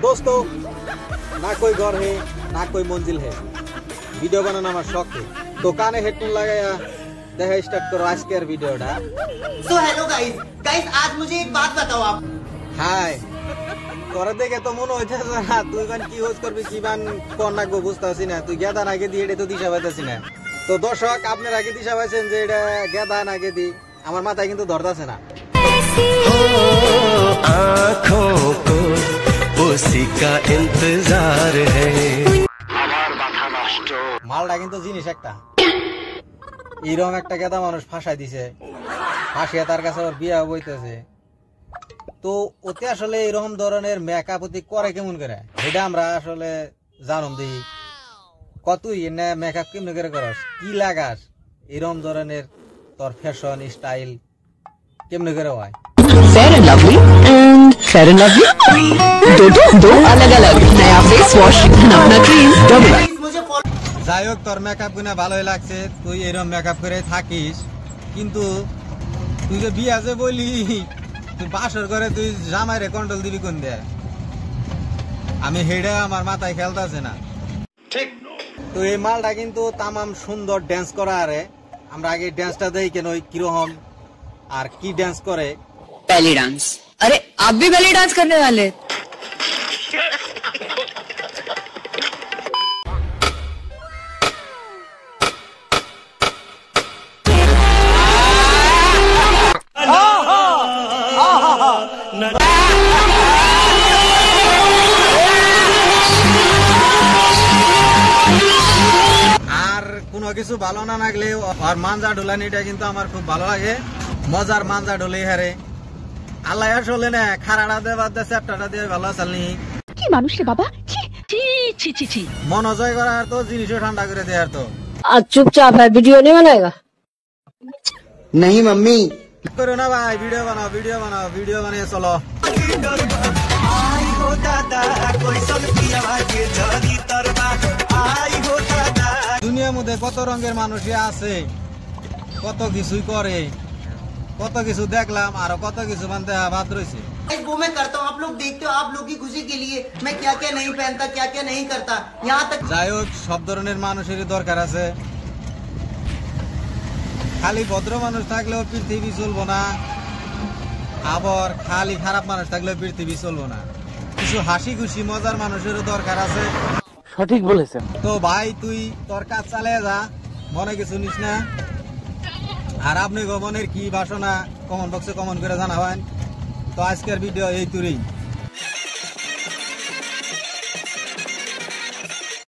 दोस्तों ना कोई घर है ना कोई मंजिल है, वीडियो बनाना हमारा शौक है। तो काने हेडफोन लगाया देखा स्टार्ट करो आज के वीडियोটা। सो हेलो गाइस आज मुझे एक बात बताओ आप। हाय তোরা দেখে তো মনে হইতেছে না তুই কোন কি হোজ করবি কি বান কোন নাগবো বুঝতাছিস না, তুই গেদা নাগে দি এটা তো দিশা পাইতাছিস না। তো দর্শক আপনারা আগে দিশা পাইছেন যে এটা গেদা নাগে দি, আমার মাথায় কিন্তু ধরতাছে না। आँखों को उसी का इंतजार है। মালটা কিন্তু জিনিস একটা, এরকম একটা গেদা মানুষ ফাঁসাই দিছে, ফাঁসিয়া তার কাছে ওর বিয়া বইতেছে। তো ওতে আসলে এরকম ধরনের মেকআপ ওতে করে কেমন করে এটা আমরা আসলে জানুম দেখি। কতই এনে মেকআপ কেমন করে করস, কি লাগাস, এরকম ধরনের তোর ফ্যাশন স্টাইল কেমন করে হয়। Fair and lovely and fair and lovely दो अलग अलग नया फेस वॉश अपना क्रीम डबल। যাই হোক তোর মেকআপ গুনা ভালোই লাগছে, তুই এরকম মেকআপ করে থাকিস, কিন্তু তুই যে বিয়া যে বলি তুই বাসর করে তুই জামাইরে কন্ট্রোল দিবি কোন দিয়ে, আমি হেডে আমার মাথায় খেলতেছে না ঠিক। তো এই মালটা কিন্তু তামাম সুন্দর ড্যান্স করা, আরে আমরা আগে ড্যান্সটা দেখি কেন কিরকম আর কি ড্যান্স করে। बेली डांस, अरे आप भी बेली डांस करने वाले? আর কোনো কিছু ভালো না লাগলে আর মানজা ঢোলানিটা কিন্তু আমার খুব ভালো লাগে, মজার মানজা ঢোলে হারে। আল্লাহ আসলে না খারাটা দেবার দে চ্যাপ্টারটা দিয়ে ভালো চালনি কি মানুষ রে বাবা, ছি ছি ছি ছি। মন জয় করার তো জিনিসও ঠান্ডা করে দেয়ার তো। आज चुपचाप है, वीडियो नहीं बनाएगा? नहीं मम्मी করো না ভাই, ভিডিও বানাও ভিডিও বানিয়ে চলো। দুনিয়ার মধ্যে কত রঙের মানুষই আছে, কত কিছুই করে, কত কিছু দেখলাম আর কত কিছু মানতে বাদ রয়েছে। वो मैं करता हूँ, आप लोग देखते हो, आप लोग की खुशी के लिए मैं क्या क्या नहीं पहनता क्या क्या नहीं करता यहाँ तक। যাই হোক সব ধরনের মানুষেরই দরকার আছে, খালি ভদ্র মানুষ থাকলেও পৃথিবী চলবো না, আবার খালি খারাপ মানুষ থাকলেও পৃথিবী চলবো না, কিছু হাসি খুশি মজার মানুষেরও দরকার আছে। সঠিক বলেছেন। তো ভাই তুই তোর কাজ চালিয়ে যা, মনে কিছু নিস না। আর আপনি মনের কি বাসনা কমেন্ট বক্সে কমেন্ট করে জানাবেন। তো আজকের ভিডিও এই তুই।